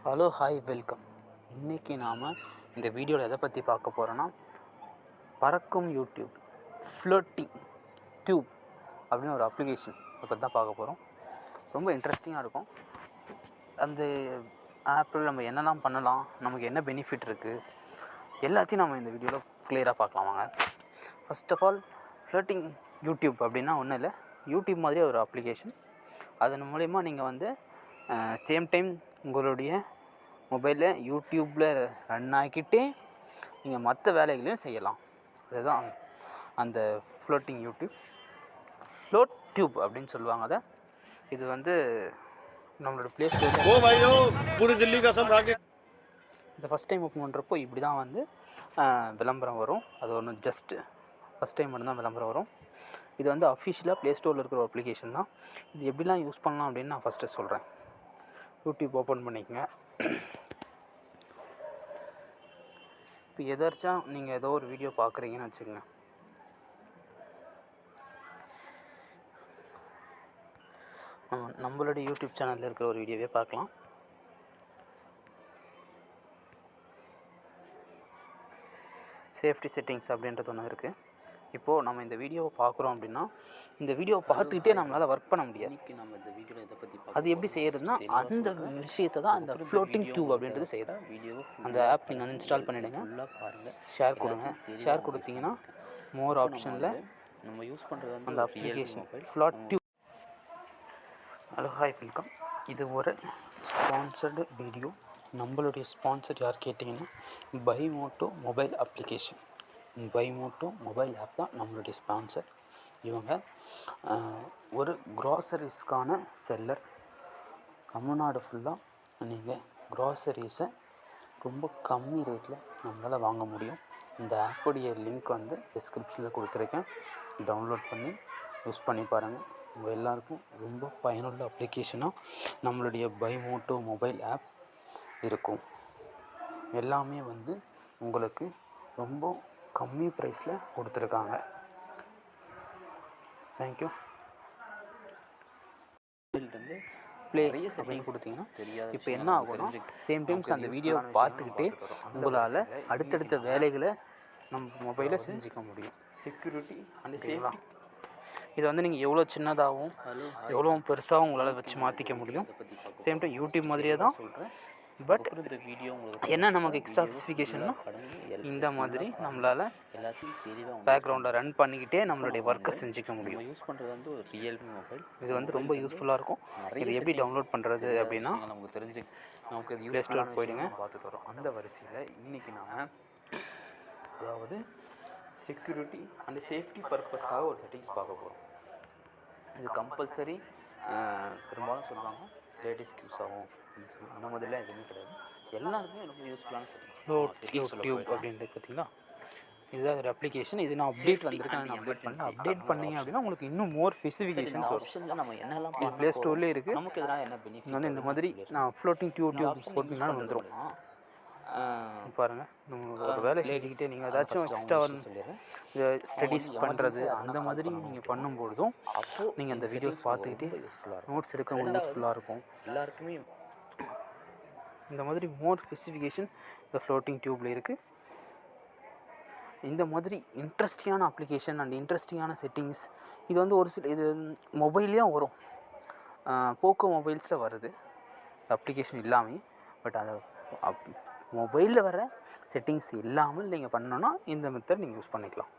Hello hi welcome. இன்றைக்கி நாம் இந்த வீடியோவில் எதை பற்றி பார்க்க போகிறோன்னா, பறக்கும் யூடியூப் ஃப்ளோட்டிங் டியூப் அப்படின்னு ஒரு அப்ளிகேஷன் அதை பற்றி தான் பார்க்க போகிறோம். ரொம்ப இன்ட்ரெஸ்டிங்காக இருக்கும். அந்த ஆப்பில் நம்ம என்னெல்லாம் பண்ணலாம், நமக்கு என்ன பெனிஃபிட் இருக்குது, எல்லாத்தையும் நம்ம இந்த வீடியோவில் கிளியராக பார்க்கலாம் வாங்க. First of all, floating YouTube அப்படின்னா ஒன்றும் இல்லை, யூடியூப் மாதிரியே ஒரு அப்ளிகேஷன். அதன் மூலயமா நீங்கள் சேம் டைம் உங்களுடைய மொபைலில் யூடியூப்பில் ரன் ஆகிக்கிட்டே நீங்கள் மற்ற வேலைகளையும் செய்யலாம். அதுதான் அந்த ஃப்ளோட்டிங் யூடியூப், ஃப்ளோட் டியூப் அப்படின்னு சொல்லுவாங்க. அதை இது நம்மளோட ப்ளே ஸ்டோரில் இந்த ஃபஸ்ட் டைம் ஓப்பன் பண்ணுறப்போ இப்படி தான் விளம்பரம் வரும். அது ஒன்று ஜஸ்ட்டு ஃபஸ்ட் டைம் மட்டும்தான் விளம்பரம் வரும். இது அஃபிஷியலாக ப்ளே ஸ்டோரில் இருக்கிற ஒரு அப்ளிகேஷன் தான். இது எப்படிலாம் யூஸ் பண்ணலாம் அப்படின்னு நான் ஃபஸ்ட்டு சொல்கிறேன். யூடியூப் ஓப்பன் பண்ணிக்கங்க. இப்போ எதாச்சும் நீங்கள் ஏதோ ஒரு வீடியோ பார்க்குறீங்கன்னு வச்சுக்கோங்க. நம்மளுடைய யூடியூப் சேனலில் இருக்கிற ஒரு வீடியோவே பார்க்கலாம். சேஃப்டி செட்டிங்ஸ் அப்படின்றது ஒன்று இருக்குது. இப்போது நம்ம இந்த வீடியோவை பார்க்குறோம் அப்படின்னா, இந்த வீடியோவை பார்த்துக்கிட்டே நம்மளால் ஒர்க் பண்ண முடியாது. நம்ம இந்த வீடியோவில் எதை பற்றி அது எப்படி செய்கிறதுனா, அந்த விஷயத்தை தான் அந்த ஃப்ளோட்டிங் டியூப் அப்படின்றது செய்யுது. வீடியோ அந்த ஆப் நீங்கள் இன்ஸ்டால் பண்ணிவிடுங்க, ஃபுல்லாக பாருங்கள், ஷேர் கொடுங்க. ஷேர் கொடுத்தீங்கன்னா மோர் ஆப்ஷனில் நம்ம யூஸ் பண்ணுறது அந்த application float tube. Hello hi welcome. இது ஒரு ஸ்பான்சர்டு வீடியோ. நம்மளுடைய ஸ்பான்சர் யார் கேட்டிங்கன்னா, பைமோட்டோ மொபைல் அப்ளிகேஷன். பைமோட்டோ மொபைல் ஆப் தான் நம்மளுடைய ஸ்பான்சர். இவங்க ஒரு க்ராசரிஸ்க்கான செல்லர். தமிழ்நாடு ஃபுல்லாக நீங்கள் க்ராசரிஸை ரொம்ப கம்மி ரேட்டில் நம்மளால் வாங்க முடியும். இந்த ஆப்புடைய லிங்க் டிஸ்கிரிப்ஷனில் கொடுத்துருக்கேன். டவுன்லோட் பண்ணி யூஸ் பண்ணி பாருங்கள். உங்கள் எல்லாருக்கும் ரொம்ப பயனுள்ள அப்ளிகேஷனாக நம்மளுடைய பைமோட்டோ மொபைல் ஆப் இருக்கும். எல்லாமே உங்களுக்கு ரொம்ப கம்மி ப்ரைஸில் கொடுத்துருக்காங்க. தேங்க்யூ. ப்ளே அப்படின்னு கொடுத்தீங்கன்னா தெரியாது. இப்போ என்ன ஆகும்னா, சேம் டைம்ஸ் அந்த வீடியோ பார்த்துக்கிட்டே உங்களால் அடுத்தடுத்த வேலைகளை நம்ம மொபைலில் செஞ்சுக்க முடியும். Security and safety. இது நீங்கள் எவ்வளோ சின்னதாகவும் எவ்வளோ பெருசாகவும் உங்களால் வச்சு மாற்றிக்க முடியும். சேம் டைம் யூடியூப் மாதிரியே தான். பட் வீடியோ என்ன நமக்கு எக்ஸ்ட்ரா ஸ்பெசிஃபிகேஷன்னா, இந்த மாதிரி நம்மளால் எல்லாத்தையும் தெளிவாக பேக்ரவுண்டில் ரன் பண்ணிக்கிட்டே நம்மளுடைய ஒர்க்கை செஞ்சுக்க முடியும். யூஸ் பண்ணுறது ஒரு ரியல்மி மொபைல். இது ரொம்ப யூஸ்ஃபுல்லாக இருக்கும். இது எப்படி டவுன்லோட் பண்ணுறது அப்படின்னா, நமக்கு ப்ளே ஸ்டோர் போயிடுங்க, பார்த்துட்டு வரோம். அந்த வரிசையில் இன்றைக்கி நான் அதாவது செக்யூரிட்டி அண்ட் சேஃப்டி பர்பஸ்க்காக ஒரு செட்டிங்ஸ் பார்க்க போகிறோம். இது கம்பல்சரி பெரும்பாலும் சொல்லுவாங்க லேடிஸ்க்கு யூஸ் ஆகும் அப்படின்னு சொல்லி. அந்த மாதிரிலாம் எதுவுமே கிடையாது. எல்லாருக்குமே ரொம்ப யூஸ்ஃபுல்லான செட்டிங்ஸ். யூடியூப் அப்படின்றது பார்த்தீங்களா, இதுதான் ஒரு அப்ளிகேஷன். இது நான் அப்டேட் வந்திருக்கேன். நான் அப்டேட் பண்ணீங்க அப்படின்னா உங்களுக்கு இன்னும் மோர் ஸ்பெசிஃபிகேஷன்ஸ் வரும். நம்ம என்னெல்லாம் இது ப்ளே ஸ்டோர்லேயே இருக்குது. நமக்கு இதெல்லாம் என்ன பெனிஃபிட் இந்த மாதிரி நான் ஃப்ளோட்டிங் டியூப் போட்டிங்கன்னா வந்துடும். பாருங்கள், நம்ம ஒரு வேலை செஞ்சுக்கிட்டே நீங்கள் ஏதாச்சும் எக்ஸ்ட்ரா ஸ்டடீஸ் பண்ணுறது அந்த மாதிரி நீங்கள் பண்ணும்பொழுதும் நீங்கள் அந்த வீடியோஸ் பார்த்துக்கிட்டே நோட்ஸ் எடுக்க உங்களுக்கு யூஸ்ஃபுல்லாக இருக்கும். எல்லாருக்குமே இந்த மாதிரி மோர் ஸ்பெசிஃபிகேஷன் இந்த ஃப்ளோட்டிங் டியூப்பில் இருக்குது. இந்த மாதிரி இன்ட்ரெஸ்டிங்கான அப்ளிகேஷன் அண்ட் இன்ட்ரெஸ்டிங்கான செட்டிங்ஸ் இது ஒரு சில இது மொபைல்லையும் வரும். போக்கோ மொபைல்ஸில் வருது இந்த அப்ளிகேஷன் இல்லாமல். பட் அதை மொபைலில் வர செட்டிங்ஸ் இல்லாமல் நீங்கள் பண்ணணுன்னா இந்த மெத்தட் நீங்கள் யூஸ் பண்ணிக்கலாம்.